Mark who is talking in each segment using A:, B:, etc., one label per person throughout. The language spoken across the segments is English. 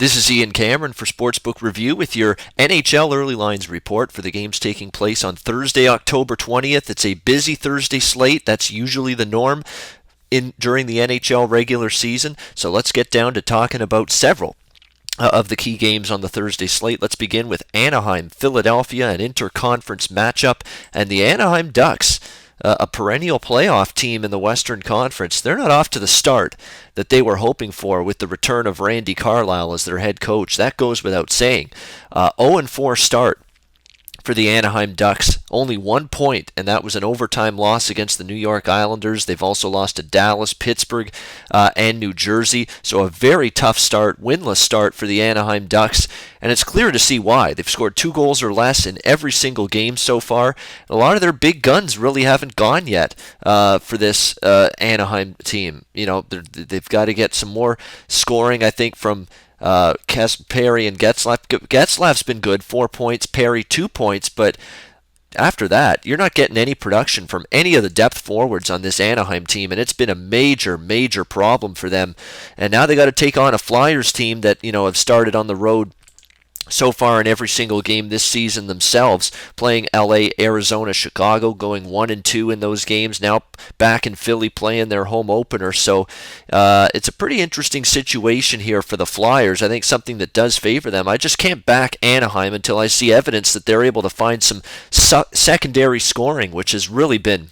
A: This is Ian Cameron for Sportsbook Review with your NHL Early Lines report for the games taking place on Thursday, October 20th. It's a busy Thursday slate. That's usually the norm during the NHL regular season. So let's get down to talking about several of the key games on the Thursday slate. Let's begin with Anaheim, Philadelphia, an interconference matchup, and the Anaheim Ducks, a perennial playoff team in the Western Conference. They're not off to the start that they were hoping for with the return of Randy Carlyle as their head coach. That goes without saying. 0-4 start for the Anaheim Ducks. Only 1 point, and that was an overtime loss against the New York Islanders. They've also lost to Dallas, Pittsburgh, and New Jersey. So a very tough start, winless start for the Anaheim Ducks, and it's clear to see why. They've scored 2 goals or less in every single game so far. A lot of their big guns really haven't gone yet for this Anaheim team. You know, they've got to get some more scoring, I think, from Perry and Getzlaff. Getzlaff's been good, 4 points, Perry 2 points, but after that, you're not getting any production from any of the depth forwards on this Anaheim team, and it's been a major, major problem for them. And now they got to take on a Flyers team that, have started on the road so far in every single game this season themselves, playing LA, Arizona, Chicago, going 1-2 in those games, now back in Philly playing their home opener. So it's a pretty interesting situation here for the Flyers. I think something that does favor them. I just can't back Anaheim until I see evidence that they're able to find some secondary scoring, which has really been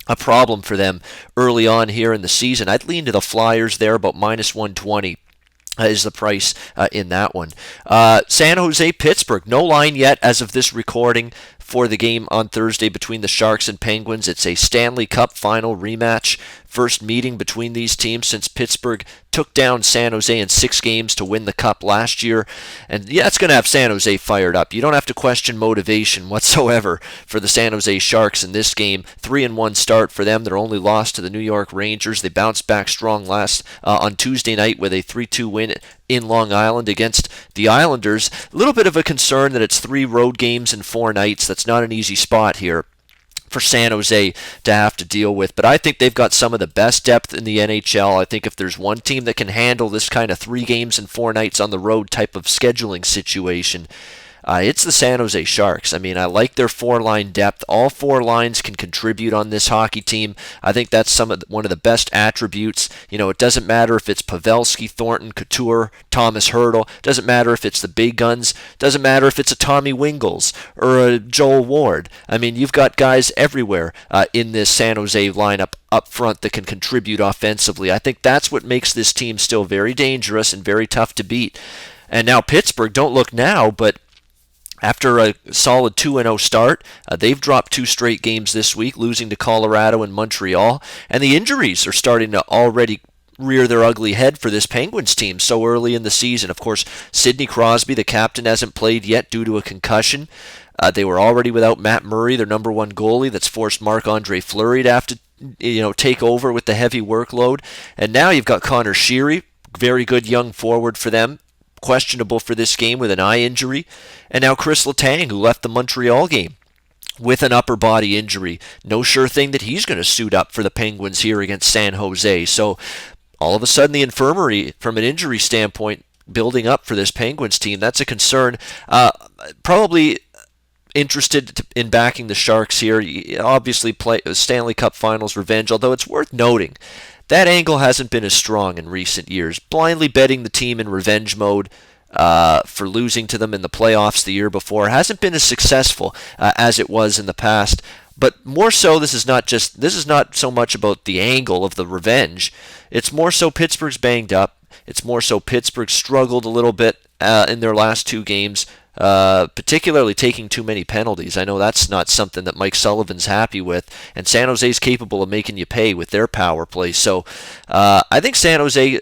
A: a problem for them early on here in the season. I'd lean to the Flyers there, about -120. Is the price in that one. San Jose, Pittsburgh. No line yet as of this recording for the game on Thursday between the Sharks and Penguins. It's a Stanley Cup final rematch. First meeting between these teams since Pittsburgh took down San Jose in 6 games to win the Cup last year. And yeah, it's going to have San Jose fired up. You don't have to question motivation whatsoever for the San Jose Sharks in this game. 3-1 start for them. Their only loss to the New York Rangers. They bounced back strong last on Tuesday night with a 3-2 win in Long Island against the Islanders. A little bit of a concern that it's 3 road games in 4 nights. That's not an easy spot here for San Jose to have to deal with. But I think they've got some of the best depth in the NHL. I think if there's one team that can handle this kind of 3 games and 4 nights on the road type of scheduling situation, it's the San Jose Sharks. I mean, I like their 4-line depth. All 4 lines can contribute on this hockey team. I think that's one of the best attributes. It doesn't matter if it's Pavelski, Thornton, Couture, Thomas Hertl. It doesn't matter if it's the big guns. It doesn't matter if it's a Tommy Wingles or a Joel Ward. I mean, you've got guys everywhere in this San Jose lineup up front that can contribute offensively. I think that's what makes this team still very dangerous and very tough to beat. And now Pittsburgh, don't look now, but after a solid 2-0 start, they've dropped 2 straight games this week, losing to Colorado and Montreal. And the injuries are starting to already rear their ugly head for this Penguins team so early in the season. Of course, Sidney Crosby, the captain, hasn't played yet due to a concussion. They were already without Matt Murray, their number 1 goalie. That's forced Marc-Andre Fleury to have to take over with the heavy workload. And now you've got Connor Sheary, very good young forward for them, questionable for this game with an eye injury. And now Chris Letang, who left the Montreal game with an upper body injury. No sure thing that he's going to suit up for the Penguins here against San Jose. So all of a sudden the infirmary from an injury standpoint building up for this Penguins team. That's a concern. Probably interested in backing the Sharks here. Obviously play Stanley Cup Finals revenge, although it's worth noting that angle hasn't been as strong in recent years. Blindly betting the team in revenge mode for losing to them in the playoffs the year before hasn't been as successful as it was in the past. But more so, this is not so much about the angle of the revenge. It's more so Pittsburgh's banged up. It's more so Pittsburgh struggled a little bit in their last 2 games. Particularly taking too many penalties. I know that's not something that Mike Sullivan's happy with, and San Jose's capable of making you pay with their power play. So I think San Jose,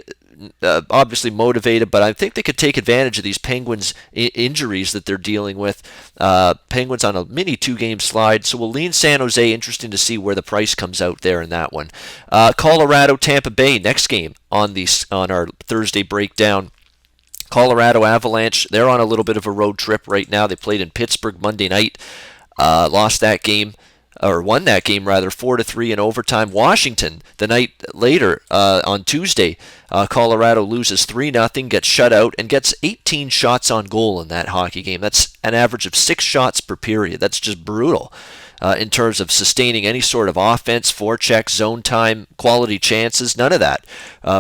A: obviously motivated, but I think they could take advantage of these Penguins injuries that they're dealing with. Penguins on a mini 2-game slide, so we'll lean San Jose. Interesting to see where the price comes out there in that one. Colorado, Tampa Bay, next game on our Thursday breakdown. Colorado Avalanche, they're on a little bit of a road trip right now. They played in Pittsburgh Monday night, lost that game or won that game rather, 4-3 in overtime. Washington, the night later on Tuesday, Colorado loses 3-0, gets shut out, and gets 18 shots on goal in that hockey game. That's an average of 6 shots per period. That's just brutal. In terms of sustaining any sort of offense, forecheck, zone time, quality chances, none of that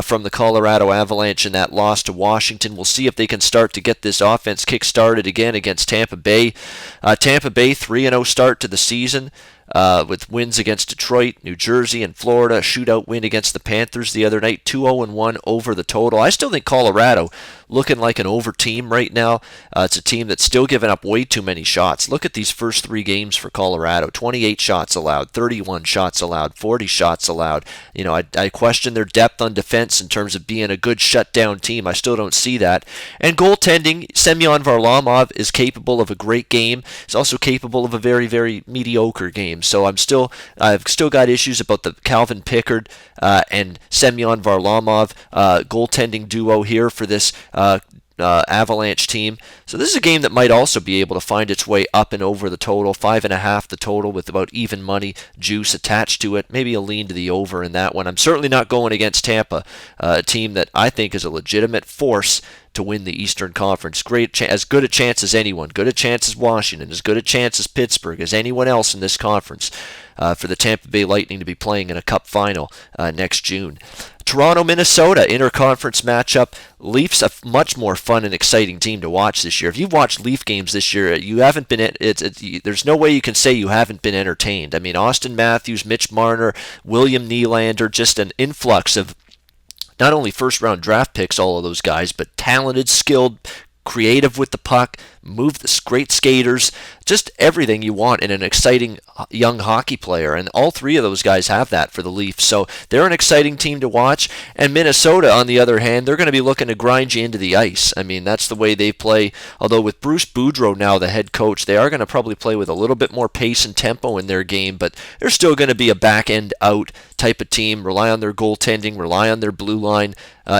A: from the Colorado Avalanche in that loss to Washington. We'll see if they can start to get this offense kick-started again against Tampa Bay. Tampa Bay, 3-0 start to the season. With wins against Detroit, New Jersey, and Florida, a shootout win against the Panthers the other night, 2-0-1 over the total. I still think Colorado looking like an over team right now. It's a team that's still giving up way too many shots. Look at these first 3 games for Colorado: 28 shots allowed, 31 shots allowed, 40 shots allowed. I question their depth on defense in terms of being a good shutdown team. I still don't see that. And goaltending, Semyon Varlamov is capable of a great game. He's also capable of a very, very mediocre game. So I've still got issues about the Calvin Pickard and Semyon Varlamov goaltending duo here for this Avalanche team. So this is a game that might also be able to find its way up and over the total, 5.5 the total with about even money juice attached to it. Maybe a lean to the over in that one. I'm certainly not going against Tampa, a team that I think is a legitimate force to win the Eastern Conference. As good a chance as anyone, good a chance as Washington, as good a chance as Pittsburgh, as anyone else in this conference for the Tampa Bay Lightning to be playing in a Cup final next June. Toronto, Minnesota, interconference matchup. Leafs, a much more fun and exciting team to watch this year. If you've watched Leaf games this year, you haven't been. There's no way you can say you haven't been entertained. I mean, Austin Matthews, Mitch Marner, William Nylander, just an influx of not only first-round draft picks, all of those guys, but talented, skilled, creative with the puck, great skaters, just everything you want in an exciting young hockey player. And all 3 of those guys have that for the Leafs. So they're an exciting team to watch. And Minnesota, on the other hand, they're going to be looking to grind you into the ice. I mean, that's the way they play. Although with Bruce Boudreau now the head coach, they are going to probably play with a little bit more pace and tempo in their game, but they're still going to be a back-end out type of team, rely on their goaltending, rely on their blue line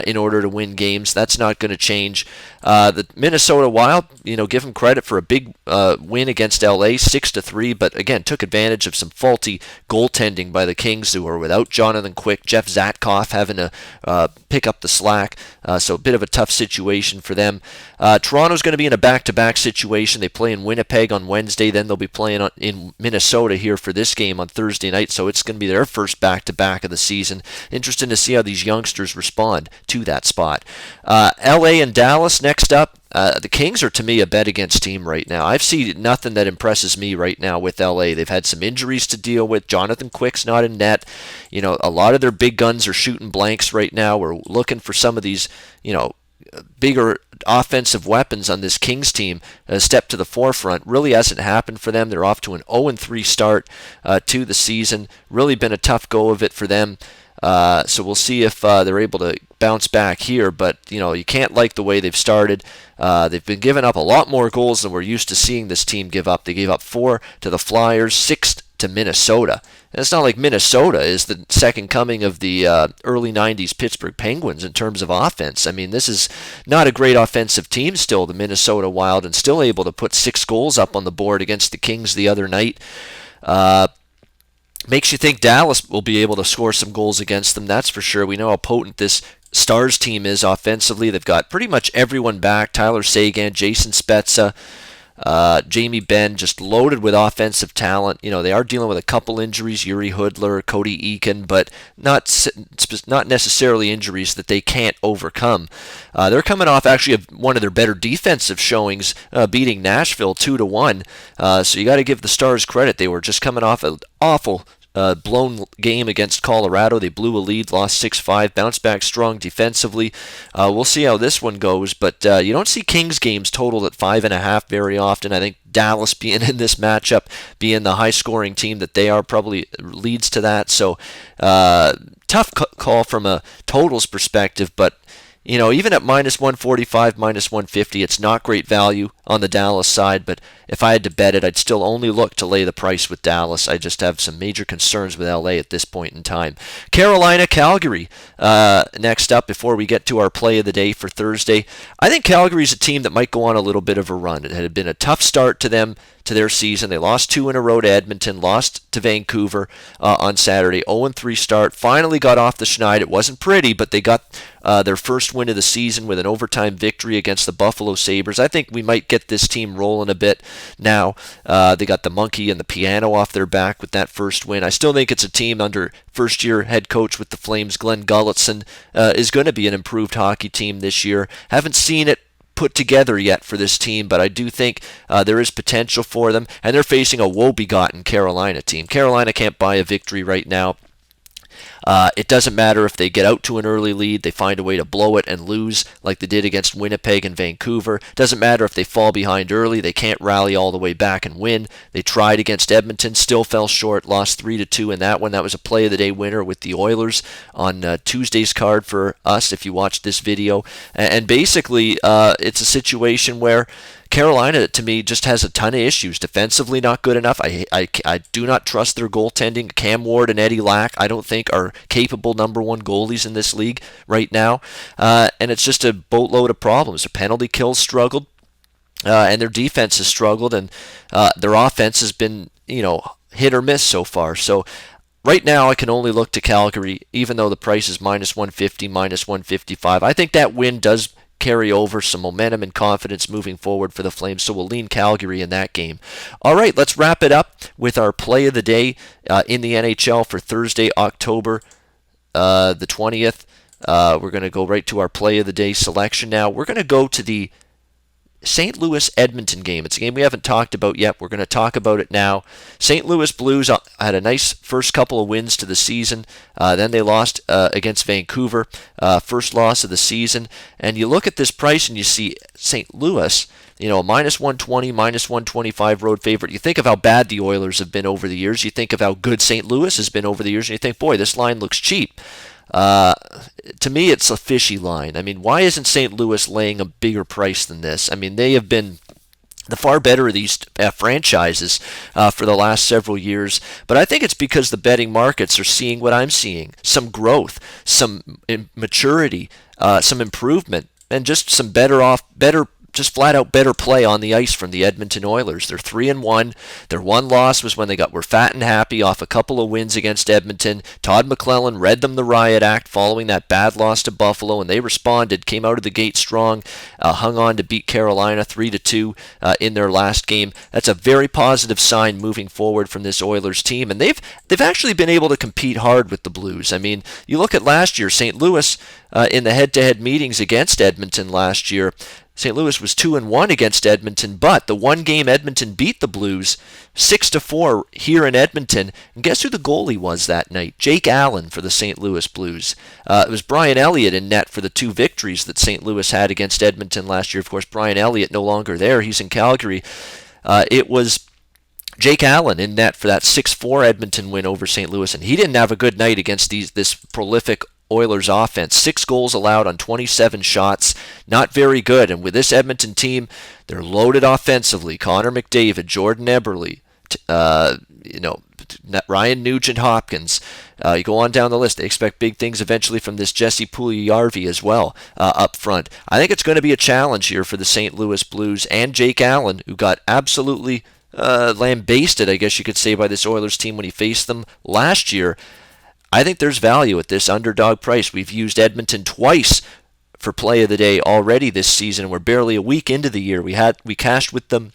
A: in order to win games. That's not going to change. The Minnesota Wild, give them credit for a big win against LA, 6-3, but again, took advantage of some faulty goaltending by the Kings, who were without Jonathan Quick, Jeff Zatkoff having to pick up the slack, so a bit of a tough situation for them. Toronto's going to be in a back-to-back situation. They play in Winnipeg on Wednesday, then they'll be playing in Minnesota here for this game on Thursday night, so it's going to be their first back-to-back of the season. Interesting to see how these youngsters respond to that spot. LA and Dallas next up. The Kings are, to me, a bet against team right now. I've seen nothing that impresses me right now with LA. They've had some injuries to deal with. Jonathan Quick's not in net. A lot of their big guns are shooting blanks right now. We're looking for some of these, bigger offensive weapons on this Kings team step to the forefront. Really hasn't happened for them. They're off to an 0-3 start to the season. Really been a tough go of it for them. So we'll see if they're able to bounce back here, but you can't like the way they've started. They've been giving up a lot more goals than we're used to seeing this team give up. They gave up 4 to the Flyers, 6 to Minnesota. And it's not like Minnesota is the second coming of the early 90s Pittsburgh Penguins in terms of offense. I mean, this is not a great offensive team still, the Minnesota Wild, and still able to put 6 goals up on the board against the Kings the other night. Makes you think Dallas will be able to score some goals against them, that's for sure. We know how potent this Stars team is offensively. They've got pretty much everyone back. Tyler Seguin, Jason Spezza, Jamie Benn, just loaded with offensive talent. They are dealing with a couple injuries, Yuri Hoodler, Cody Eakin, but not necessarily injuries that they can't overcome. They're coming off actually of one of their better defensive showings, beating Nashville 2-1. So you got to give the Stars credit. They were just coming off an awful blown game against Colorado. They blew a lead, lost 6-5, bounced back strong defensively. We'll see how this one goes, but you don't see Kings games totaled at 5.5 very often. I think Dallas being in this matchup, being the high-scoring team that they are, probably leads to that. So tough call from a totals perspective, but even at -145, -150, it's not great value on the Dallas side, but if I had to bet it, I'd still only look to lay the price with Dallas. I just have some major concerns with LA at this point in time. Carolina, Calgary, next up before we get to our play of the day for Thursday. I think Calgary's a team that might go on a little bit of a run. It had been a tough start to them, to their season. They lost 2 in a row to Edmonton, lost to Vancouver on Saturday, 0-3 start. Finally got off the schneid. It wasn't pretty, but they got their first win of the season with an overtime victory against the Buffalo Sabres. I think we might get this team rolling a bit now. They got the monkey and the piano off their back with that first win. I still think it's a team under first-year head coach with the Flames, Glenn Gulutzan, is going to be an improved hockey team this year. Haven't seen it put together yet for this team, but I do think there is potential for them, and they're facing a woe-begotten Carolina team. Carolina can't buy a victory right now. It doesn't matter if they get out to an early lead, they find a way to blow it and lose like they did against Winnipeg and Vancouver. Doesn't matter if they fall behind early, they can't rally all the way back and win. They tried against Edmonton, still fell short, lost 3-2 in that one. That was a play of the day winner with the Oilers on Tuesday's card for us if you watched this video. And basically, it's a situation where Carolina, to me, just has a ton of issues. Defensively, not good enough. I do not trust their goaltending. Cam Ward and Eddie Lack, I don't think, are capable number one goalies in this league right now. And it's just a boatload of problems. Their penalty kills struggled, and their defense has struggled, and their offense has been, hit or miss so far. So right now, I can only look to Calgary, even though the price is -150, -155. I think that win does carry over some momentum and confidence moving forward for the Flames, so we'll lean Calgary in that game. All right, let's wrap it up with our play of the day in the NHL for Thursday, October the 20th. We're going to go right to our play of the day selection now. We're going to go to the St. Louis-Edmonton game. It's a game we haven't talked about yet. We're going to talk about it now. St. Louis Blues had a nice first couple of wins to the season. Then they lost against Vancouver, first loss of the season. And you look at this price and you see St. Louis, -120, -125 road favorite. You think of how bad the Oilers have been over the years. You think of how good St. Louis has been over the years, and you think, boy, this line looks cheap. To me, it's a fishy line. I mean, why isn't St. Louis laying a bigger price than this? I mean, they have been the far better of these franchises for the last several years. But I think it's because the betting markets are seeing what I'm seeing. Some growth, some maturity, some improvement, and just some just flat out better play on the ice from the Edmonton Oilers. They're 3-1. Their one loss was when they were fat and happy off a couple of wins against Edmonton. Todd McClellan read them the riot act following that bad loss to Buffalo, and they responded, came out of the gate strong, hung on to beat Carolina 3-2 in their last game. That's a very positive sign moving forward from this Oilers team, and they've actually been able to compete hard with the Blues. I mean, you look at last year, St. Louis in the head-to-head meetings against Edmonton last year, St. Louis was 2-1 against Edmonton, but the one game Edmonton beat the Blues 6-4 here in Edmonton. And guess who the goalie was that night? Jake Allen for the St. Louis Blues. It was Brian Elliott in net for the 2 victories that St. Louis had against Edmonton last year. Of course, Brian Elliott no longer there. He's in Calgary. It was Jake Allen in net for that 6-4 Edmonton win over St. Louis, and he didn't have a good night against this prolific Oilers offense. 6 goals allowed on 27 shots. Not very good. And with this Edmonton team, they're loaded offensively. Connor McDavid, Jordan Eberle, Ryan Nugent-Hopkins. You go on down the list. They expect big things eventually from this Jesse Puljujarvi as well up front. I think it's going to be a challenge here for the St. Louis Blues and Jake Allen, who got absolutely lambasted, I guess you could say, by this Oilers team when he faced them last year. I think there's value at this underdog price. We've used Edmonton twice for play of the day already this season. We're barely a week into the year. We cashed with them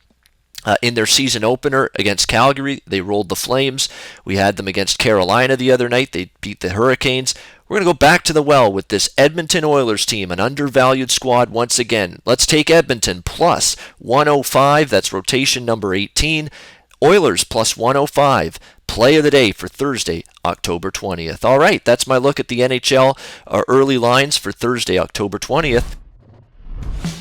A: in their season opener against Calgary. They rolled the Flames. We had them against Carolina the other night. They beat the Hurricanes. We're going to go back to the well with this Edmonton Oilers team, an undervalued squad once again. Let's take Edmonton plus 105. That's rotation number 18. Oilers plus 105. Play of the day for Thursday, October 20th. All right, that's my look at the NHL early lines for Thursday, October 20th.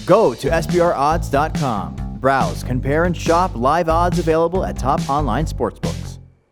B: Go to SBRodds.com. Browse, compare, and shop live odds available at top online sportsbooks.